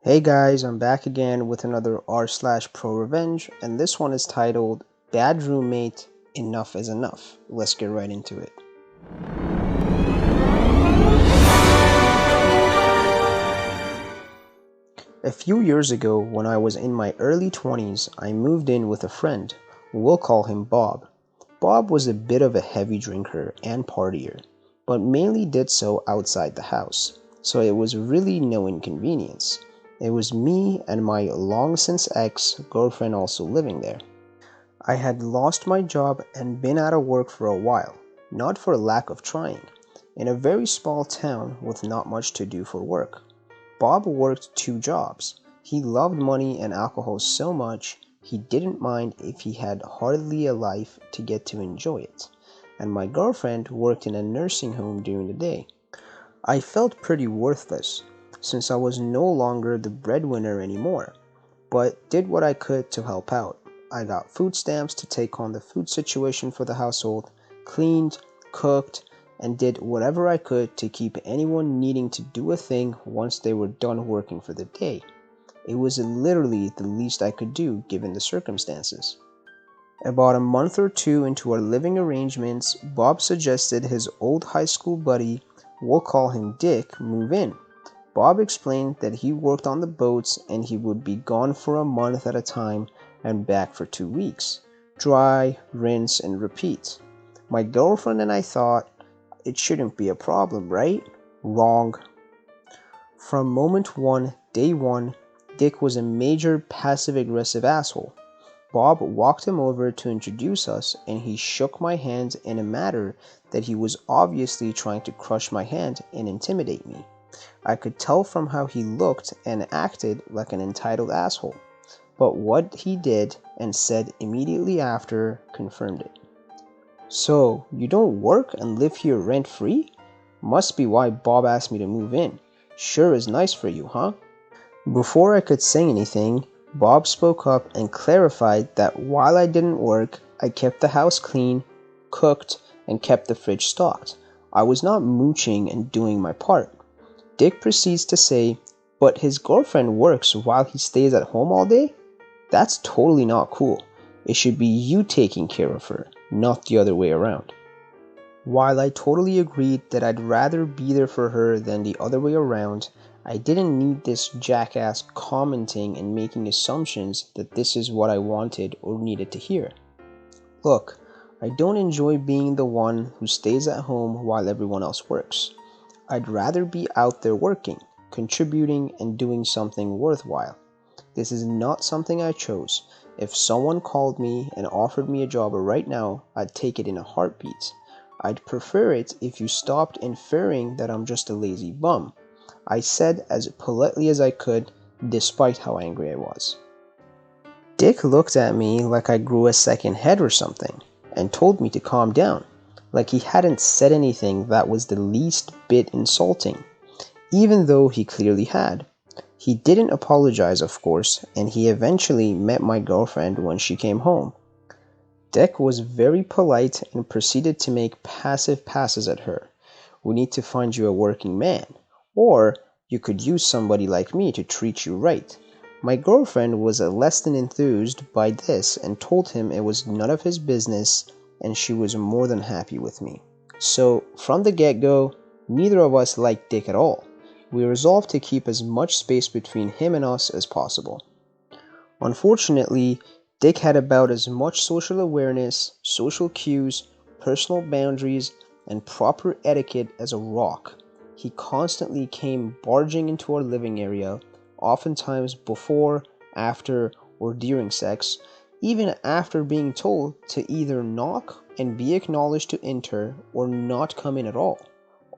Hey guys, I'm back again with another r/ProRevenge, and this one is titled Bad Roommate, Enough is Enough. Let's get right into it. A few years ago, when I was in my early 20s, I moved in with a friend. We'll call him Bob. Bob was a bit of a heavy drinker and partier, but mainly did so outside the house, so it was really no inconvenience. It was me and my long-since ex-girlfriend also living there. I had lost my job and been out of work for a while, not for lack of trying, in a very small town with not much to do for work. Bob worked two jobs. He loved money and alcohol so much, he didn't mind if he had hardly a life to get to enjoy it. And my girlfriend worked in a nursing home during the day. I felt pretty worthless, since I was no longer the breadwinner anymore, but did what I could to help out. I got food stamps to take on the food situation for the household, cleaned, cooked, and did whatever I could to keep anyone needing to do a thing once they were done working for the day. It was literally the least I could do given the circumstances. About a month or two into our living arrangements, Bob suggested his old high school buddy, we'll call him Dick, move in. Bob explained that he worked on the boats and he would be gone for a month at a time and back for 2 weeks. Dry, rinse, and repeat. My girlfriend and I thought, it shouldn't be a problem, right? Wrong. From moment one, day one, Dick was a major passive-aggressive asshole. Bob walked him over to introduce us and he shook my hand in a manner that he was obviously trying to crush my hand and intimidate me. I could tell from how he looked and acted like an entitled asshole, but what he did and said immediately after confirmed it. So, you don't work and live here rent-free? Must be why Bob asked me to move in. Sure is nice for you, huh? Before I could say anything, Bob spoke up and clarified that while I didn't work, I kept the house clean, cooked, and kept the fridge stocked. I was not mooching and doing my part. Dick proceeds to say, but his girlfriend works while he stays at home all day? That's totally not cool. It should be you taking care of her, not the other way around. While I totally agreed that I'd rather be there for her than the other way around, I didn't need this jackass commenting and making assumptions that this is what I wanted or needed to hear. Look, I don't enjoy being the one who stays at home while everyone else works. I'd rather be out there working, contributing, and doing something worthwhile. This is not something I chose. If someone called me and offered me a job right now, I'd take it in a heartbeat. I'd prefer it if you stopped inferring that I'm just a lazy bum. I said as politely as I could, despite how angry I was. Dick looked at me like I grew a second head or something, and told me to calm down, like he hadn't said anything that was the least bit insulting, even though he clearly had. He didn't apologize, of course, and he eventually met my girlfriend when she came home. Dick was very polite and proceeded to make passive passes at her. We need to find you a working man, or you could use somebody like me to treat you right. My girlfriend was less than enthused by this and told him it was none of his business and she was more than happy with me. So, from the get-go, neither of us liked Dick at all. We resolved to keep as much space between him and us as possible. Unfortunately, Dick had about as much social awareness, social cues, personal boundaries, and proper etiquette as a rock. He constantly came barging into our living area, oftentimes before, after, or during sex, even after being told to either knock and be acknowledged to enter or not come in at all.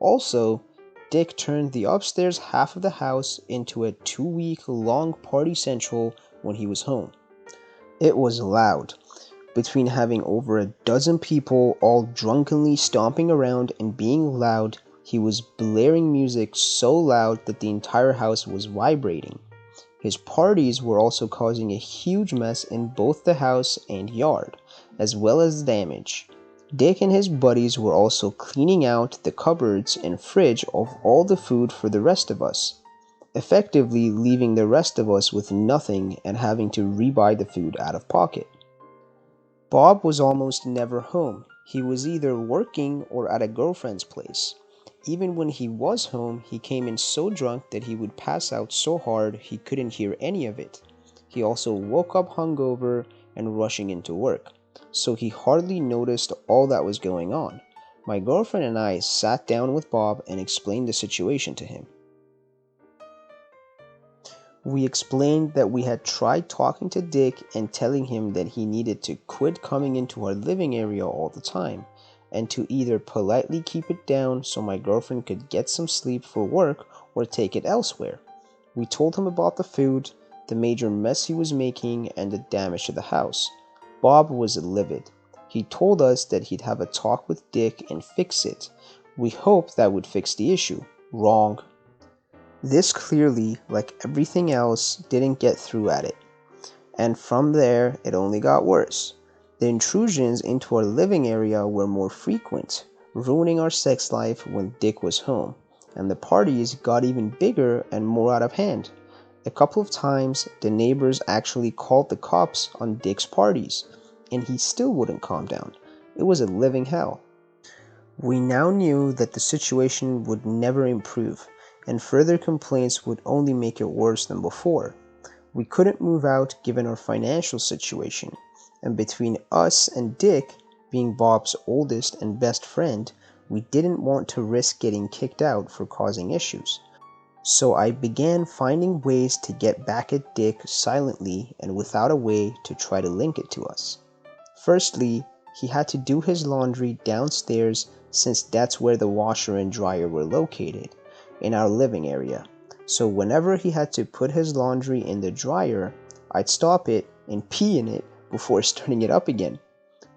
Also, Dick turned the upstairs half of the house into a 2-week-long party central when he was home. It was loud. Between having over a dozen people all drunkenly stomping around and being loud, he was blaring music so loud that the entire house was vibrating. His parties were also causing a huge mess in both the house and yard, as well as damage. Dick and his buddies were also cleaning out the cupboards and fridge of all the food for the rest of us. effectively leaving the rest of us with nothing and having to rebuy the food out of pocket. Bob was almost never home. He was either working or at a girlfriend's place. Even when he was home, he came in so drunk that he would pass out so hard he couldn't hear any of it. He also woke up hungover and rushing into work, so he hardly noticed all that was going on. My girlfriend and I sat down with Bob and explained the situation to him. We explained that we had tried talking to Dick and telling him that he needed to quit coming into our living area all the time, and to either politely keep it down so my girlfriend could get some sleep for work or take it elsewhere. We told him about the food, the major mess he was making, and the damage to the house. Bob was livid. He told us that he'd have a talk with Dick and fix it. We hoped that would fix the issue. Wrong. This clearly, like everything else, didn't get through at it. And from there, it only got worse. The intrusions into our living area were more frequent, ruining our sex life when Dick was home, and the parties got even bigger and more out of hand. A couple of times, the neighbors actually called the cops on Dick's parties, and he still wouldn't calm down. It was a living hell. We now knew that the situation would never improve, and further complaints would only make it worse than before. We couldn't move out given our financial situation, and between us and Dick, being Bob's oldest and best friend, we didn't want to risk getting kicked out for causing issues. So I began finding ways to get back at Dick silently and without a way to try to link it to us. Firstly, he had to do his laundry downstairs since that's where the washer and dryer were located, in our living area. So whenever he had to put his laundry in the dryer, I'd stop it and pee in it before starting it up again.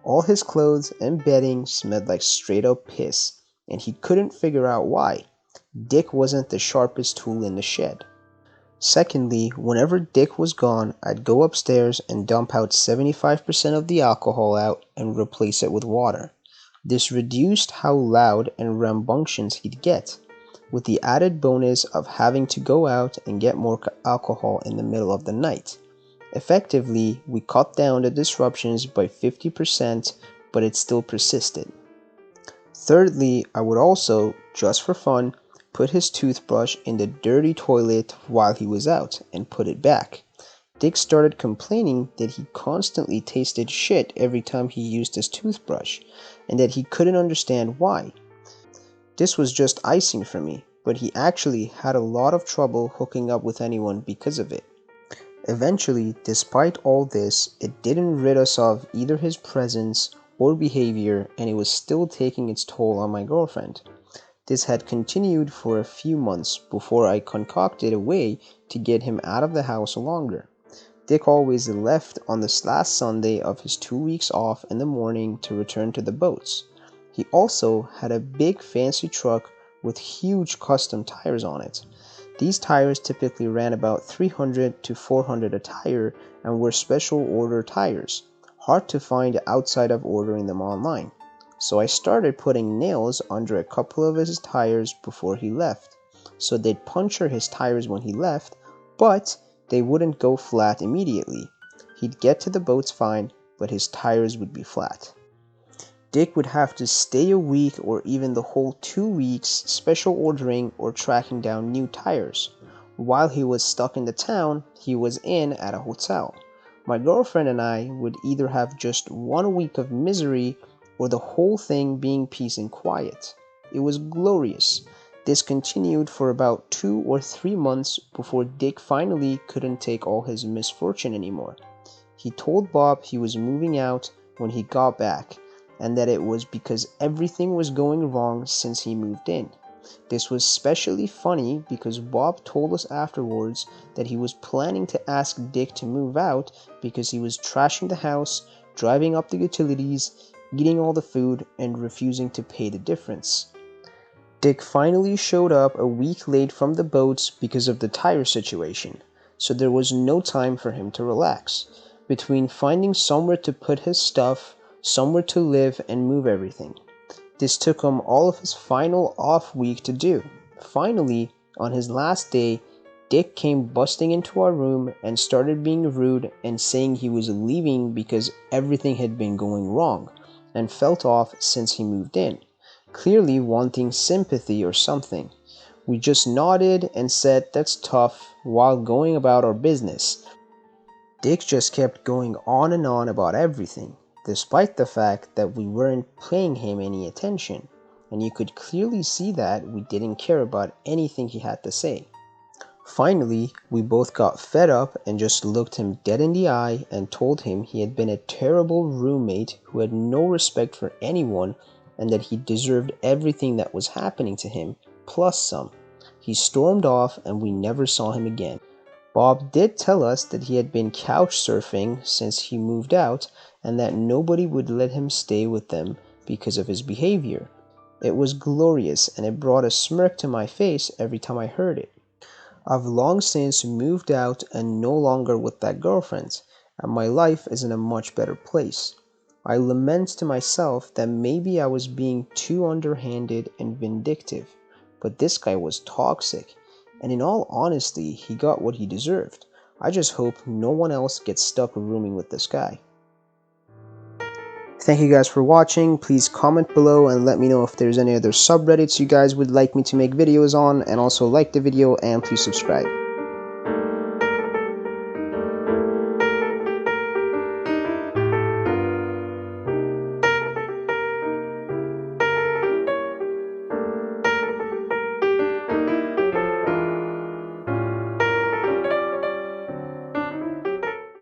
All his clothes and bedding smelled like straight up piss, and he couldn't figure out why. Dick wasn't the sharpest tool in the shed. Secondly, whenever Dick was gone, I'd go upstairs and dump out 75% of the alcohol out and replace it with water. This reduced how loud and rambunctious he'd get, with the added bonus of having to go out and get more alcohol in the middle of the night. Effectively, we cut down the disruptions by 50%, but it still persisted. Thirdly, I would also, just for fun, put his toothbrush in the dirty toilet while he was out and put it back. Dick started complaining that he constantly tasted shit every time he used his toothbrush, and that he couldn't understand why. This was just icing for me, but he actually had a lot of trouble hooking up with anyone because of it. Eventually, despite all this, it didn't rid us of either his presence or behavior, and it was still taking its toll on my girlfriend. This had continued for a few months before I concocted a way to get him out of the house longer. Dick always left on this last Sunday of his 2 weeks off in the morning to return to the boats. He also had a big fancy truck with huge custom tires on it. These tires typically ran about $300 to $400 a tire and were special order tires, hard to find outside of ordering them online. So I started putting nails under a couple of his tires before he left, so they'd puncture his tires when he left, but they wouldn't go flat immediately. He'd get to the boats fine, but his tires would be flat. Dick would have to stay a week or even the whole 2 weeks special ordering or tracking down new tires. While he was stuck in the town he was in at a hotel. My girlfriend and I would either have just 1 week of misery or the whole thing being peace and quiet. It was glorious. This continued for about 2 or 3 months before Dick finally couldn't take all his misfortune anymore. He told Bob he was moving out when he got back, and that it was because everything was going wrong since he moved in. This was especially funny because Bob told us afterwards that he was planning to ask Dick to move out because he was trashing the house, driving up the utilities, eating all the food, and refusing to pay the difference. Dick finally showed up a week late from the boats because of the tire situation, so there was no time for him to relax, between finding somewhere to put his stuff, somewhere to live, and move everything. This took him all of his final off week to do. Finally, on his last day, Dick came busting into our room and started being rude and saying he was leaving because everything had been going wrong and felt off since he moved in, clearly wanting sympathy or something. We just nodded and said that's tough while going about our business. Dick just kept going on and on about everything, despite the fact that we weren't paying him any attention, and you could clearly see that we didn't care about anything he had to say. Finally, we both got fed up and just looked him dead in the eye and told him he had been a terrible roommate who had no respect for anyone and that he deserved everything that was happening to him, plus some. He stormed off and we never saw him again. Bob did tell us that he had been couch surfing since he moved out and that nobody would let him stay with them because of his behavior. It was glorious and it brought a smirk to my face every time I heard it. I've long since moved out and no longer with that girlfriend, and my life is in a much better place. I lament to myself that maybe I was being too underhanded and vindictive, but this guy was toxic, and in all honesty, he got what he deserved. I just hope no one else gets stuck rooming with this guy. Thank you guys for watching. Please comment below and let me know if there's any other subreddits you guys would like me to make videos on, and also like the video and please subscribe.